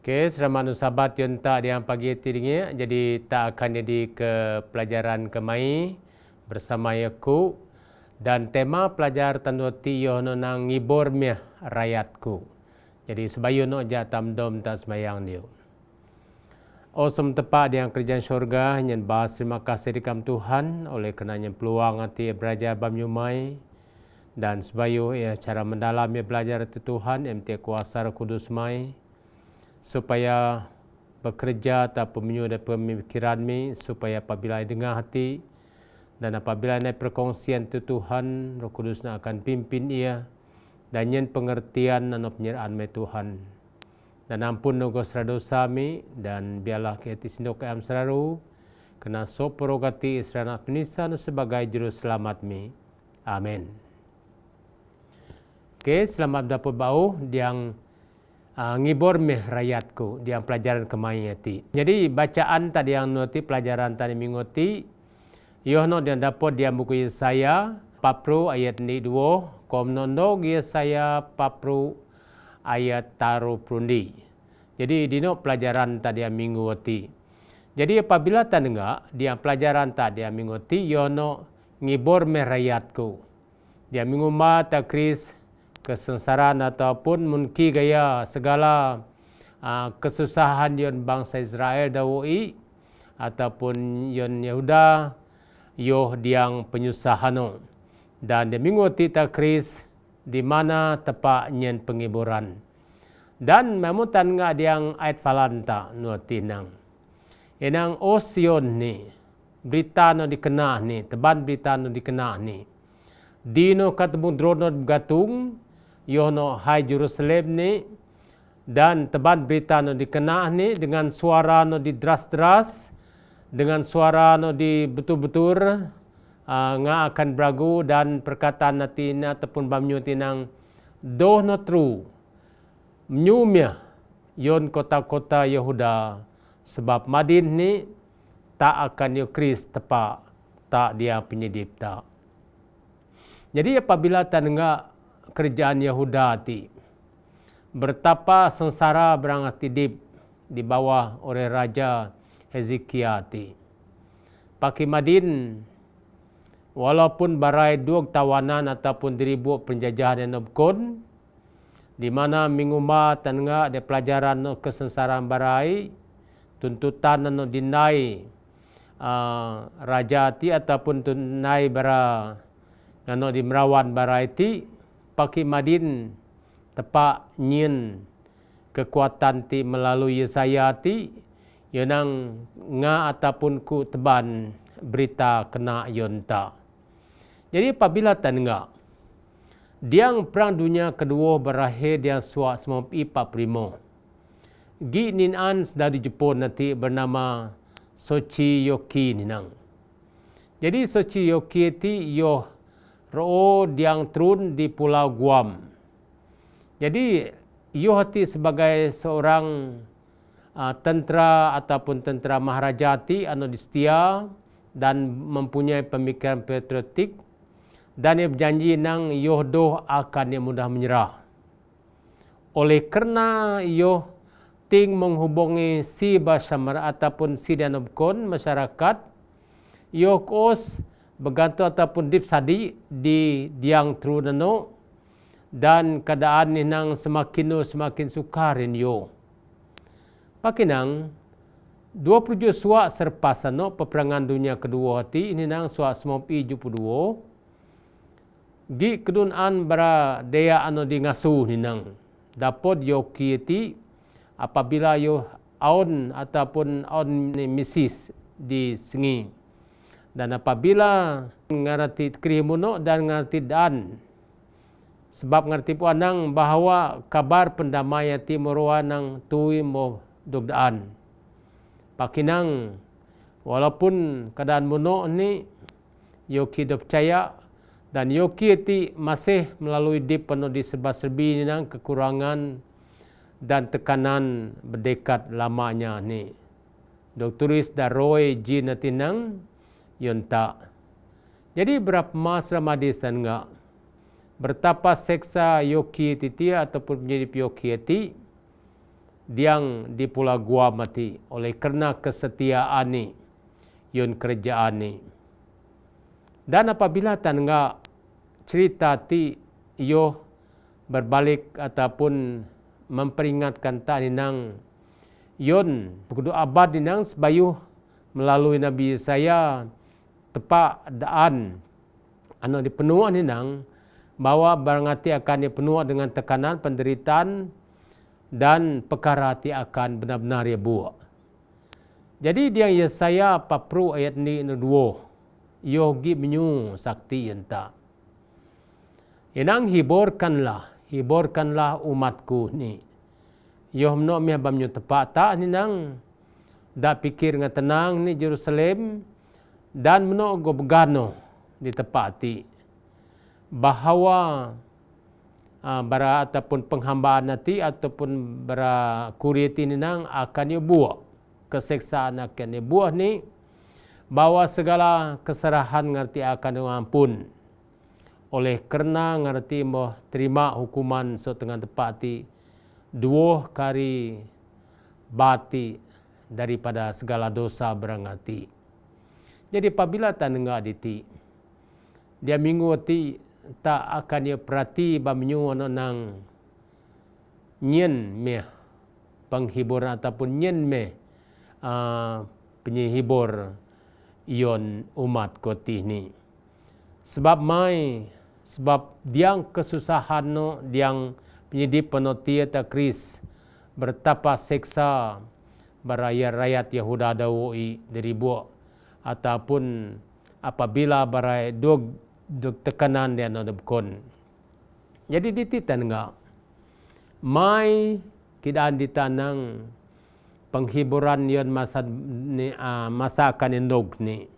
Okey, selamat sahabat yang tak yang pagi tiringnya. Jadi tak akan jadi ke pelajaran kemai bersama aku dan tema pelajar tanduti yo nang ngibor meh rakyatku. Jadi sebayu no ja tamdom tak semayang dia. Awesome tepat yang kerjaan syurga nyen bahas terima kasih dikam Tuhan oleh kenanya peluang hati belajar bamyumai dan sebayu ya cara mendalam ya belajar itu Tuhan MT kuasa Roh Kudus mai supaya bekerja ataupun menyudah pemikiran mi supaya apabila dengar hati dan apabila naik perkongsian itu Tuhan Roh Kudus akan pimpin ia dan nyen pengertian dan penyerahan mi Tuhan dan ampun nogo dosa mi dan biarlah kita sindok am seraru kena soporogati Israel Tunisia sebagai juru selamat mi. Amin. Oke, selamat dapat bau yang ngibor meh rakyatku dia pelajaran kemayati. Jadi bacaan tadi yang noti pelajaran tadi mingoti yohno dia dapat dia buku Yesaya 40 ayat 2 komnondo Yesaya 40 ayat taruh prundi. Jadi dino pelajaran tadi yang mingoti. Jadi apabila tanenga dia pelajaran tadi yang mingoti yohno ngibor meh rakyatku. Dia minguma ta Kris kesengsaraan ataupun mungkin gaya segala kesusahan yon bangsa Israel dawoi ataupun yon Yehuda yoh diang penyusahan dan deminggu tita Kris di mana tepat nyen penghiburan dan memutan nga diang ayat falanta nuatinang enang osion ni berita no dikenah ni teban berita no dikenah ni dino katemu drono gatung yono hai Jerusalem ni dan teban berita no dikenah ni dengan suara no di deras-deras dengan suara no di betul-betul nga akan beragu dan perkataan natina ataupun bamnyo tinang doh no true menyumya yon kota-kota Yehuda sebab Madin ni tak akan yo Kris tepak tak dia penyedipta. Jadi apabila tanenga kerjaan Yehuda ti bertapa sengsara berangat tidip di bawah oleh Raja Hezekia ti. Paki Madin walaupun barai duag tawanan ataupun diribu penjajahan yang nobkon di mana minguma tanenga de pelajaran no kesengsaraan barai tuntutan no dinai raja ti ataupun tunai bara ngano di merawan barai ti paki Madin tepak nyin kekuatan ti melalui Yesaya ti yonang nga ataupun ku teban berita kena yonta. Jadi apabila tanenga diang perang dunia kedua berakhir dia suak 1945 gi ninan dari Jepun nanti bernama Sochiyoki ninang. Jadi Sochiyoki ti yo roh diang turun di Pulau Guam. Jadi yo hati sebagai seorang tentera ataupun tentera Maharajati anu distia dan mempunyai pemikiran patriotik dan ia berjanji nang yohdoh akan yang mudah menyerah. Oleh kerana yoh ting menghubungi si basamar ataupun si danobkon masyarakat yoh kos bergantung ataupun dip sadi di diang trunano dan keadaan ni nang semakin sukarin yo. Pakinang 20 suak serpasano peperangan dunia kedua hati ini nang suak 1972 di kedunan bara daya anu di ngasuh ni nang dapat yo kieti apabila yo aun ataupun aun misis di sengi dan apabila ngarti krimuno dan ngarti dan sebab ngarti pu anang bahawa kabar pendamaian timur nang tui mo dogdaan pakinang walaupun keadaan muno ni yoki do percaya dan yoki ti masih melalui dip penuh di serba-serbi ni nang kekurangan dan tekanan berdekat lamanya ni Doktoris Daroy G natinang yonta. Jadi berapa mas Ramadis dan enggak bertapa seksa yoki titi ataupun menjadi yoki ti diang di Pulau Guam mati oleh kerana kesetiaan ni yun kerjaan ni. Dan apabila tan nga cerita ti iyo berbalik ataupun memperingatkan ta ninang yun kudu abad ninang sebayuh melalui Nabi Yesaya tepa daan dipenuh ninang bahwa barangati akan dipenuh dengan tekanan penderitaan dan perkara ti akan benar-benar ia buat. Jadi dia Yesaya papru ayat ni dua yogi menyu sakti yenta. Inang hiburkanlah umatku ni. Yo mno mi bamnyo tepat ta ni nang da pikir nga tenang ni Jerusalem dan mno go begano di tepati bahawa bara ataupun penghambaan nanti ataupun bara kuriti ni nang akan buah keseksaan akan buah ni bahwa segala keserahan ngerti akan ampun oleh kerana ngerti mau terima hukuman setengah tepati dua kali bati daripada segala dosa berangati. Jadi apabila tak dengar diti, dia minggu ti tak akan dia perhati bamnyu nang nyen me penghiburan ataupun nyen me penyihibur ion umat koti ni. Sebab diang kesusahan no diang penyedip penotia ta Kris bertapa seksa baraya rakyat Yahuda dawoi dari buak ataupun apabila barai dog tekanan dia no debkon. Jadi dititan nga mai kidaan ditanang penghiburan yon masa akan endog ni.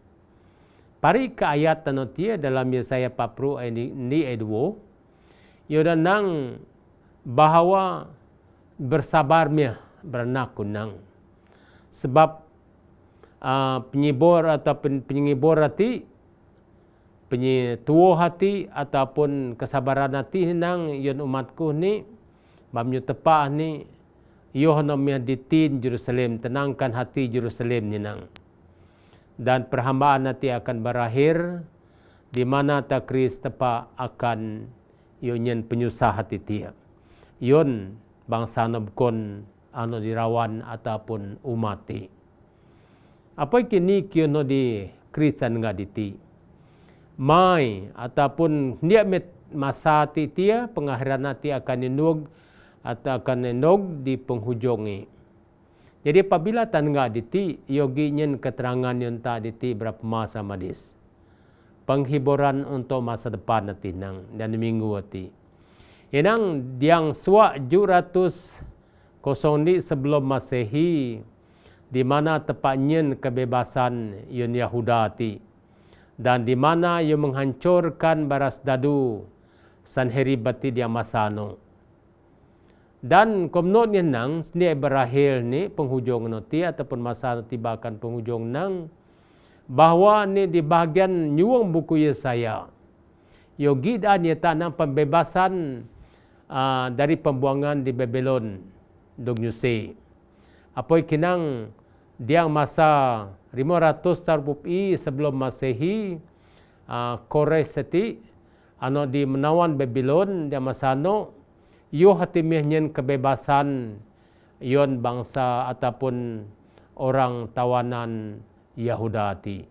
Pari ke ayat tanotia dalam Yesaya papru ni edwo yoda nang bahawa bersabarnya beranak kunang. Sebab penyibur ataupun penyibur hati, penyetuo hati ataupun kesabaran hati nang yon umatku ni bamnyo tepah ni yohanomnya ditin Jerusalem, tenangkan hati Jerusalem ni nang. Dan perhambaan nanti akan berakhir di mana takris tepa akan yonyen penyusah hati dia. Yon bangsa nabkon dirawan ataupun umati. Apa kini kiono di Kristen ngaditi. Mai ataupun dia masa titia pengakhiran nanti akan ninog atau akan ninog di penghujungi. Jadi apabila tan ngaditi yogi nyen keterangan yon ta diti berapa masa madis. Penghiburan untuk masa depan nanti nang dan minggu nanti. Inang diang suak 700 kosong sebelum Masehi di mana tepatnya kebebasan yon Yahuda ti dan di mana ia menghancurkan baras dadu Sanherib dia masano. Dan komnot nang sendiri berakhir ni penghujung nanti ataupun masa tibakan penghujung nang bahawa ni di bahagian nyuang buku Yesaya yogi dan nyata nang pembebasan dari pembuangan di Babylon Dognuse. Apa kinang diang masa 500 tarbupi sebelum Masehi Kores seti di menawan Babylon dia masano yo hatimihnya kebebasan yon bangsa ataupun orang tawanan Yahuda ti.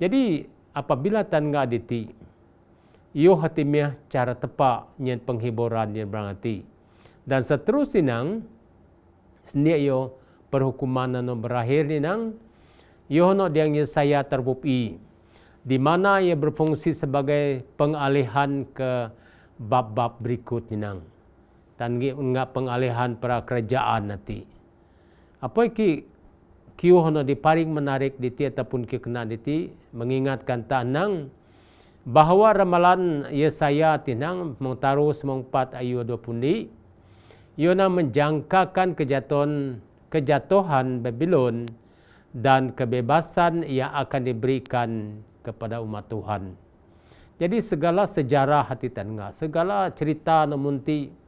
Jadi apabila tan ngaditi yo hatimih cara tepak nyen penghiburan nyen berangati. Dan seterusnya nang sendi yo perhukuman no berakhir ni nang yo no diang Yesaya terbupi di mana ia berfungsi sebagai pengalihan ke bab-bab berikut ni nang. Tangi enggak pengalihan para kerajaan nanti. Apa kiu hono di paling menarik diti ataupun ki kena diti mengingatkan tanang bahawa ramalan Yesaya tinang mengtaruh 4 ayat 20 iona menjangkakan kejatuhan Babylon dan kebebasan yang akan diberikan kepada umat Tuhan. Jadi segala sejarah hati tangga, segala cerita namunti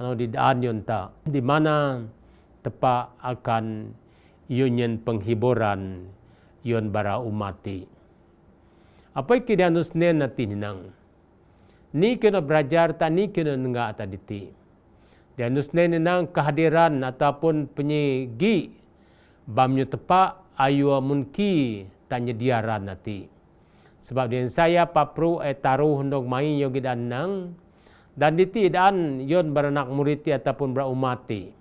di daan yon ta di mana tepa akan yunyen penghiburan yun bara umati. Apa ikidian usnen nati ninang? Ni kena belajar ta ni kena nenga taditi. Dan usnen ninang kehadiran ataupun penyegi bamnyu tepa ayu munki tanya diaran nati. Sebab dia saya papru taruh ndong mai yogi danang dan diti dan yon beranak muriti ataupun berumati.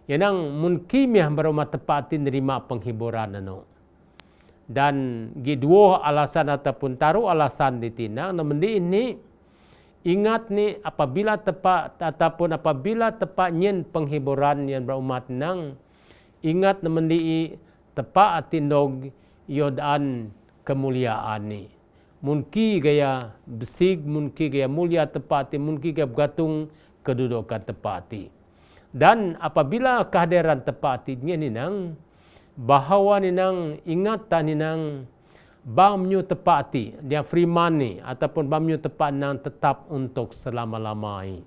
Yanang munki miah berumat tepati nerima penghiburan anu. Dan dua alasan ataupun taruh alasan ditinang namun ini ingat ni apabila tepat ataupun apabila tepat nyen penghiburan yang berumat nang ingat namun tepat atindog yodan kemuliaan ni munki gaya besig munki gaya mulia tepati munki gaya bergantung kedudukan tepati dan apabila kehadiran tepati ni nang bahawa ninang ingatan ninang bamnyu tepati dia free money ataupun bamnyu tepat nang tetap untuk selama-lamai.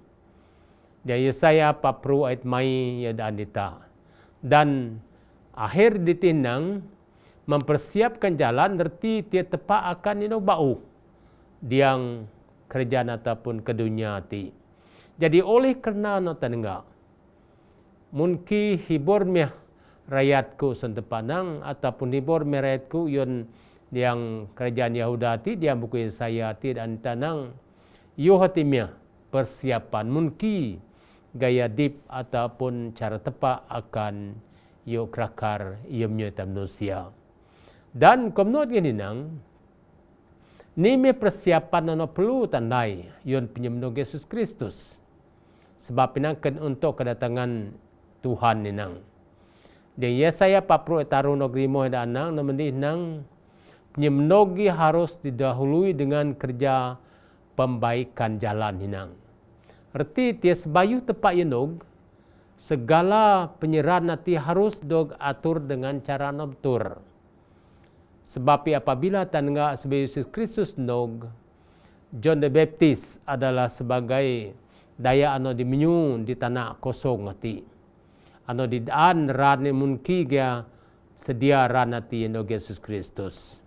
Dia Yesaya papru ait mai ya andita. Dan akhir ditinang mempersiapkan jalan nerti dia tepat akan ninau bau diang kerjaan ataupun ke dunia ti. Jadi oleh kerana no tanenga munki hibur meh rakyatku sentepanang ataupun hibur meratku yon yang kerajaan Yahudati dia buku Yesaya ti dan tanang yohatimia persiapan munki gaya dip ataupun cara tepat akan yo krakar yo menyata manusia dan komnot gini nang ni me persiapan ano perlu tandai yon penyembuh Yesus Kristus sebab pinangkan untuk kedatangan Tuhan ni nang. Dan Yesaya papru taruh negeri moh danang namun nang penyemnogi harus didahului dengan kerja pembaikan jalan hinang. Erti tia sebayu tepat yenog segala penyerahan nanti harus dog atur dengan cara nabtur. Sebab apabila tanengah sebagai Yesus Kristus nog John the Baptist adalah sebagai daya ano dimenyu di tanah kosong hati. Ano di daan ran munki ga sedia ran hati no Yesus Kristus.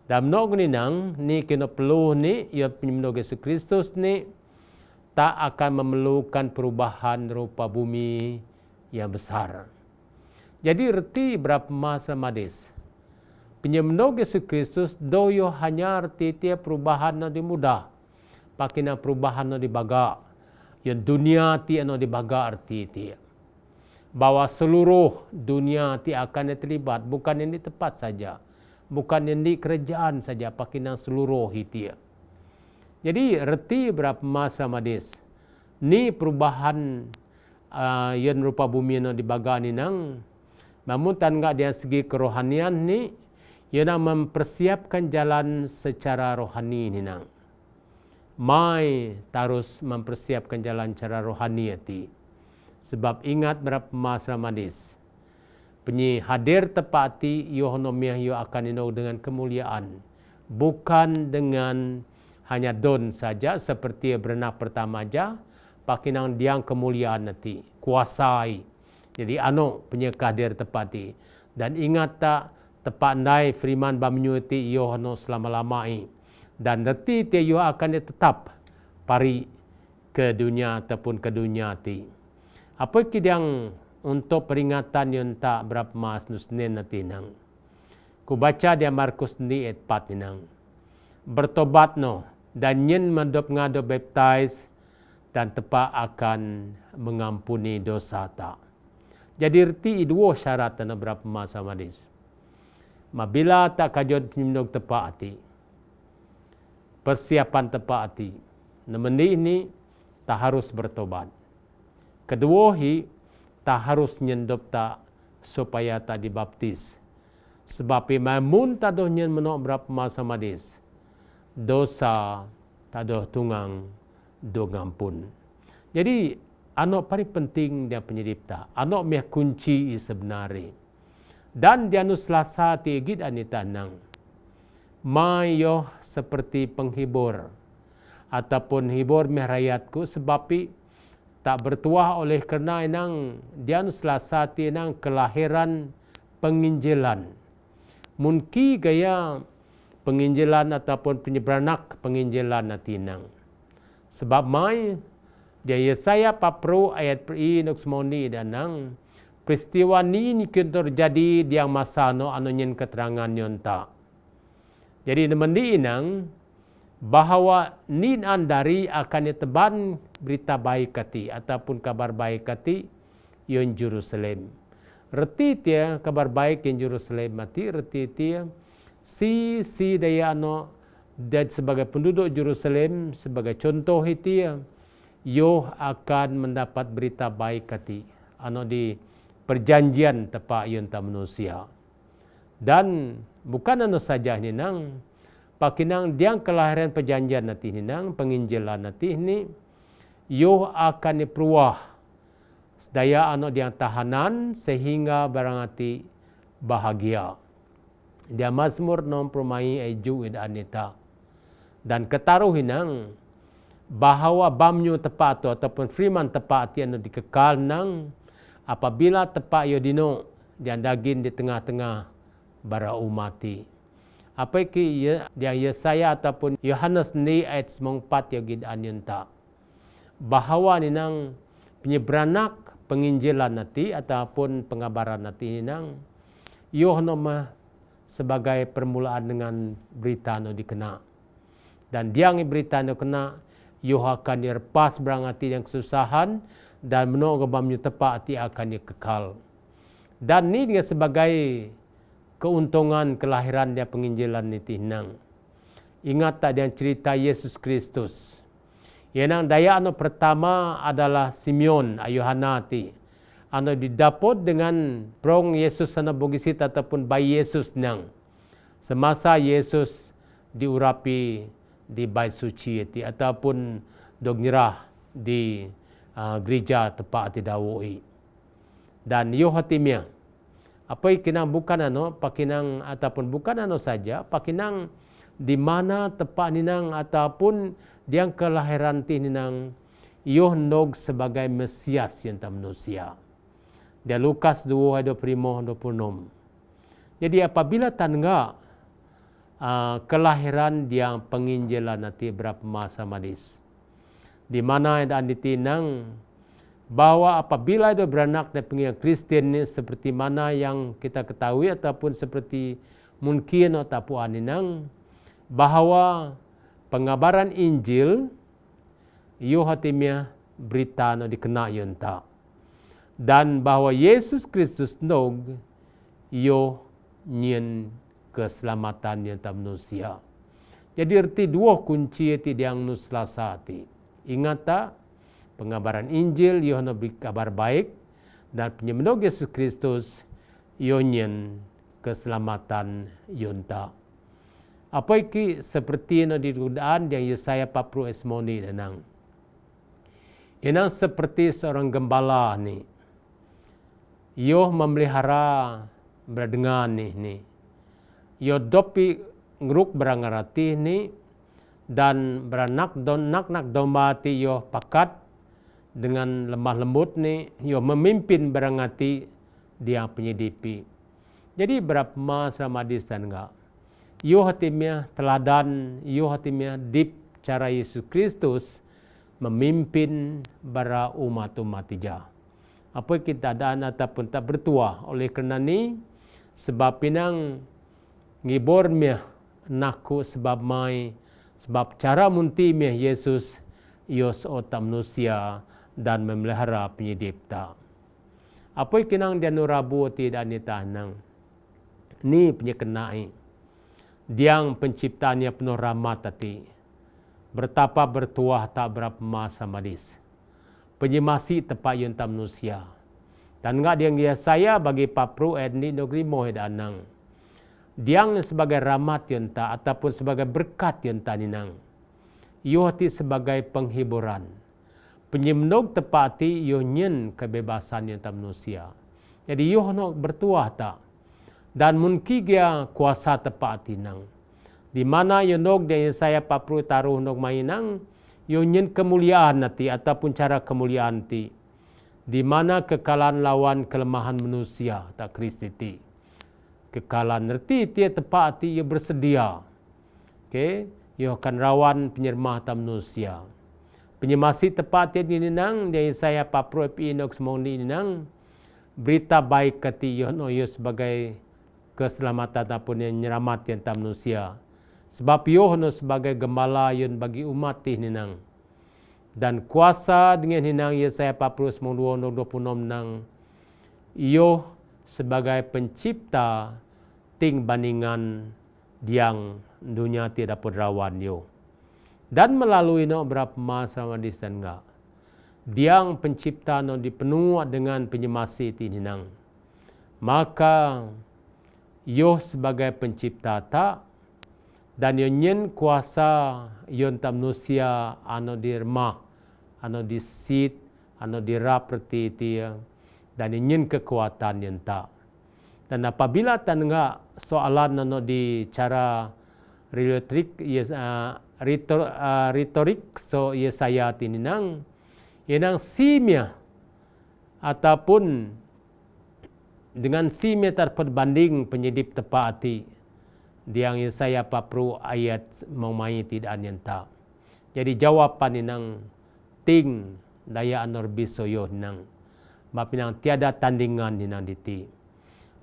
Dalam nog ni nang ni kena perlu ni ia penyembuh Yesus Kristus ni tak akan memerlukan perubahan rupa bumi yang besar. Jadi reti berapa masa madis. Penyembuh Yesus Kristus doyo hanya reti tiap perubahan no di mudah. Pakina perubahan no di baga. Yang dunia ti no di baga arti tiap. Bahwa seluruh dunia ti akan terlibat bukan ini tepat saja bukan ini kerajaan saja pakinang seluruh hitia. Jadi reti berapa masa madis ni perubahan yang rupa bumi no dibaga ni nang namun tangga dia segi kerohanian ni yang mempersiapkan jalan secara rohani ni nang mai tarus mempersiapkan jalan cara rohani ti. Sebab ingat berapa masa madis. Penyi hadir tepati yohonomiah yo akan inau dengan kemuliaan. Bukan dengan hanya don saja seperti berenang pertama aja. Pakinang diang kemuliaan nanti. Kuasai. Jadi ano penyi hadir tepati. Dan ingat tak tepat nai firman bamnyuti yohono selama-lamai. Dan nanti dia yo akan tetap pari ke dunia ataupun ke dunia ti. Apa yang untuk peringatan yang tak berapa mas nusnen nanti nang. Ku baca dia Markus ni ayat 4 nang. Bertobat no dan nyen mendop ngado baptize dan tepat akan mengampuni dosa tak. Jadi erti dua syarat na berapa masa madis. Mabila tak kajod penyembuh tepat hati. Persiapan tepat hati. Namun ini tak harus bertobat. Kedua tak harus nyendop tak supaya tak dibaptis. Sebab mamun tak doh nyen menok berapa masa madis. Dosa tak doh tungang do ngampun. Jadi anak paling penting dia penyedipta. Anak meh kunci sebenarnya. Dan dia nu selasa tigit anita nang. Mayo seperti penghibur ataupun hibur meh rakyatku sebab tak bertuah oleh kerana inang dian selasa ti inang kelahiran penginjilan. Mungkin gaya penginjilan ataupun penyeberanak penginjilan natinang. Sebab mai dia Yesaya 40 ayat per nok semoni danang peristiwa ni terjadi diang masa no anonyin keterangan nyonta. Jadi nemendi inang bahawa nin andari akan teban berita baik kati ataupun kabar baik kati yon Jerusalem. Reti dia kabar baik yang Jerusalem mati, reti dia si daya ano dan sebagai penduduk Jerusalem sebagai contoh itu yo akan mendapat berita baik kati ano di perjanjian tepat yon ta manusia. Dan bukan ano saja ni nang pakinang diang kelahiran perjanjian nanti ni nang penginjilan nanti ni yo akan diperuah sedaya ano diang tahanan sehingga barangati bahagia. Dia Mazmur 60 ay juid anita. Dan ketaruh hinang bahawa bamnyo tepat tu ataupun firman tepat ti ano dikekal nang apabila tepat yo dino dian daging di tengah-tengah bara umati. Apa ki dia Yesaya ataupun Yohanes ni ayat 4 yo gid anyunta. Bahawa ni nang penyeberanak penginjilan nanti ataupun pengabaran nanti nang Yohana sebagai permulaan dengan berita no dikena. Dan diang berita no kena Yoh akan dilepas berangati yang kesusahan dan menunggu bamnya tepat ti akan dikekal. Dan ni dia sebagai keuntungan kelahiran dia penginjilan ni tinang. Ingat tak dia cerita Yesus Kristus. Yang daya ano pertama adalah Simeon Yohana ti. Ano didapot dengan prong Yesus sana bogisit ataupun bayi Yesus nang. Semasa Yesus diurapi di bait suci ti ataupun dognyerah di gereja tepat ti dawoi. Dan yo hatimia. Apa ikinang bukan ano pakinang ataupun bukan ano saja pakinang di mana tepat ninang ataupun diang kelahiran ti ninang yo nog sebagai Mesias yang ta manusia. Dia Lukas 2:25-26. Jadi apabila tangga kelahiran diang penginjilan nanti berapa masa madis. Di mana ada ditinang bahwa apabila dia beranak dan penginjilan Kristen ni seperti mana yang kita ketahui ataupun seperti mungkin ataupun aninang bahawa pengabaran Injil yo hatimia berita no dikena yunta. Dan bahawa Yesus Kristus nog yo nyen keselamatan yang tak manusia. Jadi erti dua kunci itu yang nuslasa ti. Ingat tak? Pengabaran Injil yo no beri kabar baik dan penyembuh Yesus Kristus yo nyen keselamatan yunta. Apa iki seperti no didudaan yang Yesaya 40 esmoni danang. Inang seperti seorang gembala ni. Yo memelihara berdengan ni. Yo dopi ngeruk berangarati ni dan beranak nak domba ti yo pakat dengan lemah lembut ni yo memimpin berangati dia penyidipi. Jadi berapa mas ramadis dan enggak. Yo hatimnya teladan, yo hatimnya dip cara Yesus Kristus memimpin bara umat-umat ija. Apa kita daan ataupun tak bertuah oleh kerana ni sebab pinang ngibor mia naku sebab mai sebab cara munti mia Yesus yos otak manusia dan memelihara penyidipta. Apa kinang dia nurabu tidak nitahnang ni penyekenai diang penciptanya penuh rahmat tati bertapa bertuah tak berapa masa madis penyemasi tepat yang tak manusia dan enggak dia saya bagi papru etni negeri mohid anang diang sebagai rahmat yang tak ataupun sebagai berkat yang tak ninang yohti sebagai penghiburan penyemnog tepati yohnyen kebebasan yang tak manusia jadi yohnok bertuah tak dan mungkin dia kuasa tepat tinang di mana yonog dia saya 40 taruh nok mainang yo nyen kemuliaan nanti ataupun cara kemuliaan ti, di mana kekalan lawan kelemahan manusia tak Kristi ti. Kekalan nerti ti tepat ti yo bersedia. Okey, yo akan rawan penyermah ta manusia. Penyemasi tepat ti ninang dia saya papro epi nok semoni ninang berita baik kati yo no yo sebagai keselamatan ataupun yang nyelamat yang ta manusia. Sebab yo no sebagai gembala yon bagi umat ti ninang. Dan kuasa dengan hinang Yesaya 40 26 nang iyo sebagai pencipta ting bandingan diang dunia tidak dapat rawan yo. Dan melalui no berapa masa madis dan enggak. Diang pencipta no dipenuh dengan penyemasi ti hinang. Maka yo sebagai pencipta tak dan yo nyen kuasa yon tam manusia ano dirmah ano disit, ano dirapeti dia, dan ingin kekuatan yang tak. Dan apabila tan enggak soalan ano di cara retorik so Yesaya tininang, yenang simia ataupun dengan simia terperbanding penyedip tepati diang Yesaya 40 ayat memai tidak yang tak. Jadi jawapan inang ting daya anor bisoyo nang mapinang tiada tandingan ninang diti.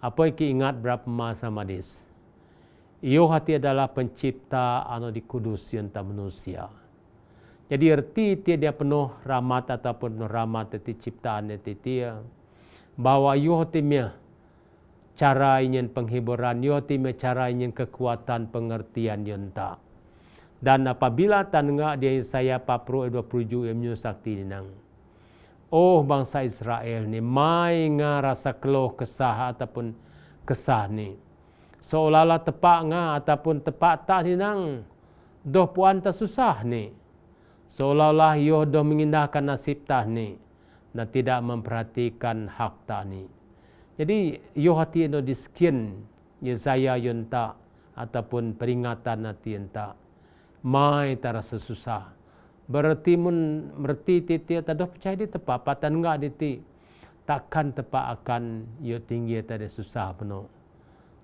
Apa iki ingat berapa masa madis? Iyo hati adalah pencipta ano di kudus yang tak manusia. Jadi erti dia penuh rahmat ataupun penuh rahmat ti ciptaan ti bahwa iyo hati mia cara ingin penghiburan, iyo hati mia cara ingin kekuatan pengertian yang tak. Dan apabila tangga dia Yesaya 40:27 yang sakti nang. Oh bangsa Israel ni mai nga rasa keluh kesah ataupun kesah ni. Seolah-olah tepak nga ataupun tepak tak ni nang. Doh puan tak susah ni. Seolah-olah yo doh mengindahkan nasib tah ni. Dan tidak memperhatikan hak tak ni. Jadi yo hati no diskin Yesaya yon tak ataupun peringatan hati yon tak. Mai terasa susah. Berarti merti titia tadoh percaya di tepat patan enggak diti. Takkan tepat akan yo tinggi tadi susah penuh.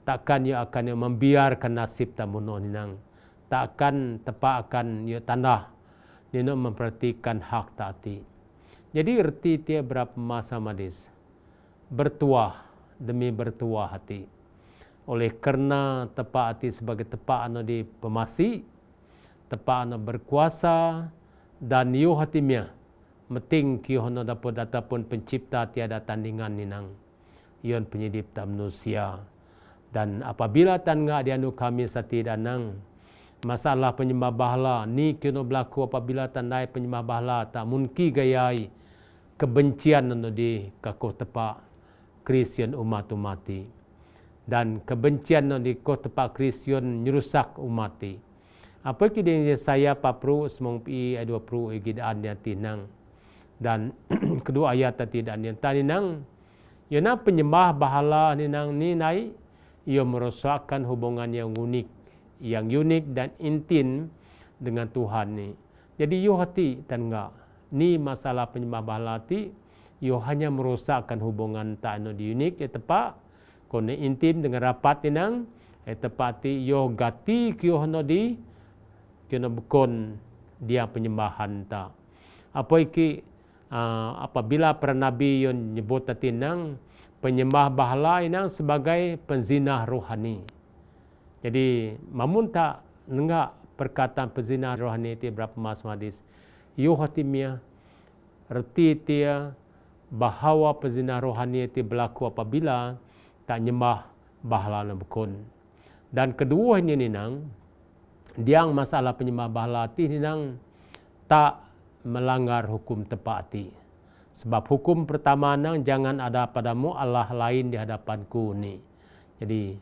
Takkan yo akan yo membiarkan nasib tamuno ninang. Takkan tepat akan yo tanah nino memperhatikan hak tati. Jadi erti tiap berapa masa madis. Bertuah demi bertuah hati. Oleh kerana tepat hati sebagai tepat anu di pemasi, tepat anu berkuasa dan yo hatimnya meting ki hono dapat ataupun pencipta tiada tandingan ninang yon penyedipta manusia. Dan apabila tangga dianu kami sati danang masalah penyembah bahala ni kino berlaku apabila tandai penyembah bahala tak mungkin gayai kebencian anu di kakoh tepak Kristian umat-umati dan kebencian anu di kakoh tepak Kristian nyerusak umati. Apa kini saya papru semong pi 20 igidaan yang tinang dan kedua ayat tadi dan yang tadi nang yana penyembah bahala ninang ni nai ia merosakkan hubungan yang unik dan intim dengan Tuhan ni. Jadi yo hati dan enggak ni masalah penyembah bahala ti yo hanya merosakkan hubungan tak anu di unik ya tepat kone intim dengan rapat ninang tepat ti yo gati kyo hono di kena bekon dia penyembahan tak. Apa iki apabila para nabi yon nyebut tatinang penyembah bahala inang sebagai penzinah rohani. Jadi mamun tak nenggak perkataan penzinah rohani ti berapa mas hadis. Yo hatimia reti dia bahawa penzinah rohani ti berlaku apabila tak nyembah bahala na bekon. Dan kedua ini nang diang masalah penyembah bahala ti nang tak melanggar hukum tepati. Sebab hukum pertama nang jangan ada padamu Allah lain di hadapanku ni. Jadi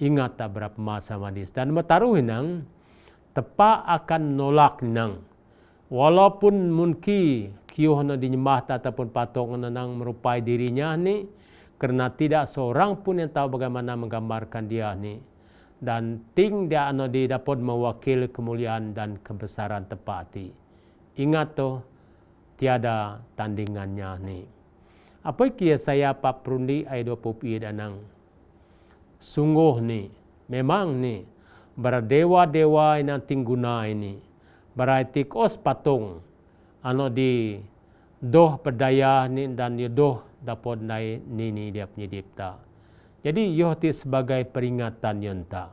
ingat tak berapa masa madis dan metaruh nang tepak akan nolak nang walaupun mungkin kiuh na dinyembah ataupun patung nang merupai dirinya ni kerana tidak seorang pun yang tahu bagaimana menggambarkan dia ni. Dan ting dia anu di dapat mewakili kemuliaan dan kebesaran tepati. ingat to tiada tandingannya ni. Apa kia saya Pak Prundi ai 20 danang. Sungguh ni, memang ni, berdewa-dewa yang tingguna ini, berarti kos patung, ano di doh berdaya ni dan doh dapat naik ni dia punya dipta. Jadi yohti sebagai peringatan yonta.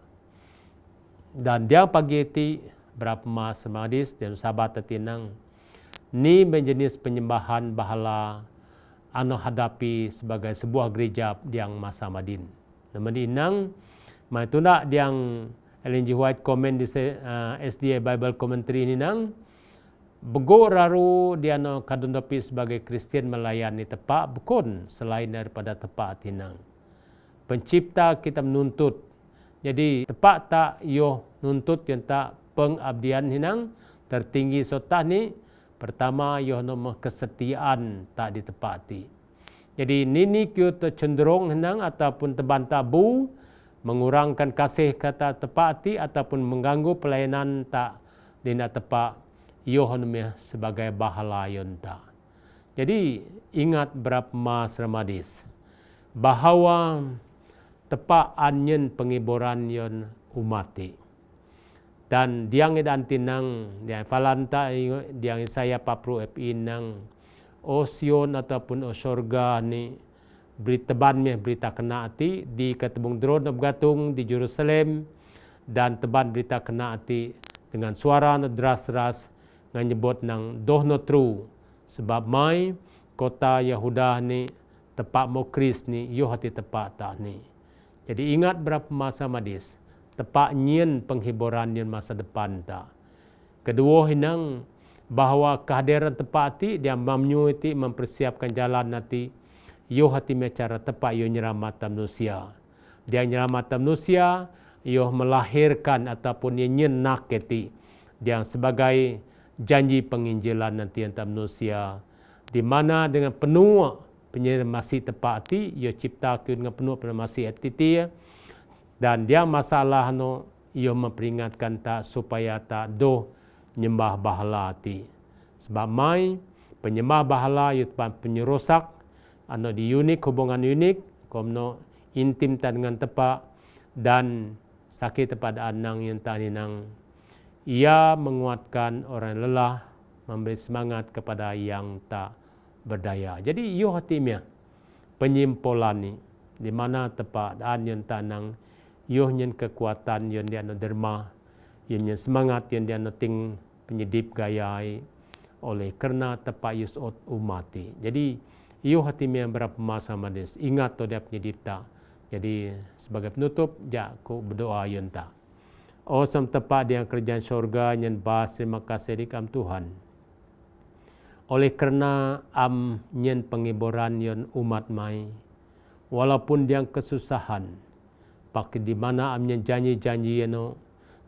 Dan dia pagi ti berapa mas madis dan sahabat tinang ni menjenis penyembahan bahala ano hadapi sebagai sebuah gereja yang masa Madin. Nama dinang mai tunda yang Ellen G. White komen di SDA Bible Commentary ni nang bego raru dia no kadundapi sebagai Kristian melayani tepak bukan selain daripada tepak tinang. Pencipta kita menuntut. Jadi tepak tak yo nuntut yang tak pengabdian hinang tertinggi sotah ni pertama yo no kesetiaan tak ditepati. Jadi nini kyo cenderung hinang ataupun teban tabu mengurangkan kasih kata tepati ataupun mengganggu pelayanan tak dina tepak yo no sebagai bahala yonta. Jadi ingat berapa mas ramadis bahawa tepak anyen pengiburan yon umati. Dan diang edan tinang diang falanta diang saya papru nang osion ataupun o surga ni berita berita kena ati di ketebung drone begatung di Jerusalem dan teban berita kena ati dengan suara no deras-deras nganyebut nang doh no true sebab mai kota Yahuda ni tepak mo Kris ni yo hati tepak tak ni. Jadi ingat berapa masa madis, tepak nyen penghiburan nyen masa depan tak. Kedua hinang bahawa kehadiran tepak ti dia mamnyuiti mempersiapkan jalan nanti yo hati mecara tepak yo nyeramat manusia. Dia nyeramat manusia yo melahirkan ataupun nyen nak keti dia sebagai janji penginjilan nanti antar manusia di mana dengan penuh masih tepati ia cipta dengan penuh masih attiti dan dia masalah no ia memperingatkan tak supaya tak do nyembah bahala ti sebab mai penyembah bahala ia penyerosak ano di unik hubungan unik komno intim tak dengan tepak dan sakit tepat anang yang tadi nang ia menguatkan orang lelah memberi semangat kepada yang tak berdaya. Jadi yo hatimnya penyimpulan ni di mana tepat dan yang tanang yo nyen kekuatan yang dia no derma yang semangat yang dia no ting penyedip gayai oleh kerana tepat yusot umati. Jadi yo hatimnya berapa masa madis ingat to dia penyedipta. Jadi sebagai penutup aku berdoa yonta. Awesome tepat dia kerjaan syurga yang bas terima kasih dikam Tuhan. Oleh kerana nyen pengiburan yon umat mai, walaupun dia kesusahan, pakai di mana nyen janji-janji yano,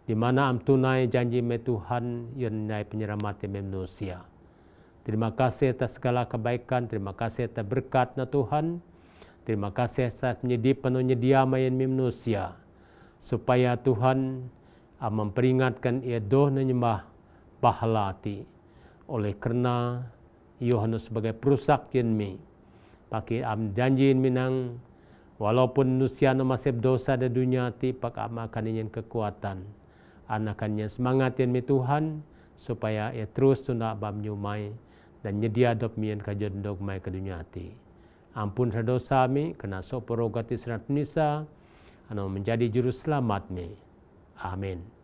di mana tunai janji me Tuhan yon nai penyelamat manusia. Terima kasih atas segala kebaikan, terima kasih atas berkat na Tuhan, terima kasih atas penyedia mayan manusia, supaya Tuhan memperingatkan ia doh nyembah bahala ti. Oleh kerana Yohanes sebagai perusak yenmi pakai janji minang walaupun manusia masih berdosa di dunia ti pak akan ingin kekuatan anakannya semangat yenmi Tuhan supaya ia terus tunda bam nyumai dan nyedia dop mien kajian dogmai ke dunia ti ampun dosa mi kena so progati serat nisa anu menjadi juru selamat mi amin.